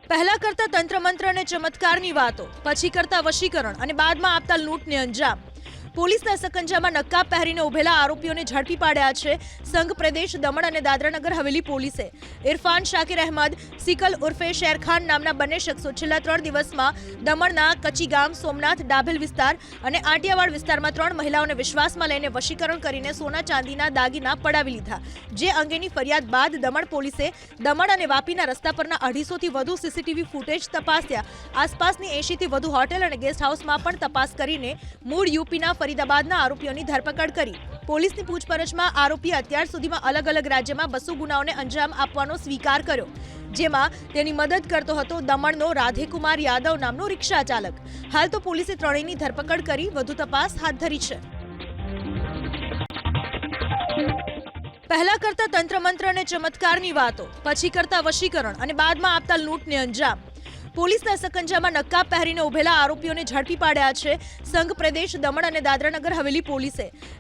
પહેલા કરતા તંત્ર મંત્ર અને ચમત્કારની વાતો, પછી કરતા વશીકરણ અને બાદમાં આપતા લૂંટને અંજામ. પોલીસના સકંજામાં નક્કાબ પહેરીને ઉભેલા આરોપીઓને ઝડપી પાડ્યા છે સંઘ પ્રદેશ દમણ અને દાદરાનગર હવેલી પોલીસે. ઇરફાન શાકિર અહેમદ સિકલ ઉર્ફે શેરખાન નામના બંને શખ્સો છેલ્લા 3 દિવસમાં દમણના કચીગામ, સોમનાથ, ડાભેલ વિસ્તાર અને આંટિયાવાડ વિસ્તારમાં 3 મહિલાઓને વિશ્વાસમાં લઈને વશીકરણ કરીને સોના ચાંદીના દાગીના પડાવી લીધા. જે અંગેની ફરિયાદ બાદ દમણ પોલીસે દમણ અને વાપીના રસ્તા પરના 250થી વધુ સીસીટીવી ફૂટેજ તપાસ્યા. આસપાસની 80થી વધુ હોટેલ અને ગેસ્ટ હાઉસમાં પણ તપાસ કરીને મૂળ યુપીના ફરીદાબાદના આરોપીઓની ધરપકડ કરી. પોલીસની પૂછપરછમાં આરોપીએ અત્યાર સુધીમાં અલગ અલગ રાજ્યમાં 200 ગુનાઓને અંજામ આપવાનો સ્વીકાર કર્યો, જેમાં તેની મદદ કરતો હતો દમણનો રાધેકુમાર યાદવ નામનો રિક્ષા ચાલક. હાલ તો પોલીસે ત્રણેયની ધરપકડ કરી વધુ તપાસ હાથ ધરી છે. પહેલા કરતા તંત્ર મંત્ર અને ચમત્કારની વાતો, પછી કરતા વશીકરણ અને બાદમાં આપતા લૂંટને અંજામ. પોલીસના સકંજામાં નક્કાબ પહેરીને ઉભેલા આરોપીઓને ઝડપી પાડ્યા છે સંઘ પ્રદેશ દમણ અને દાદરાનગર હવેલી પોલીસે.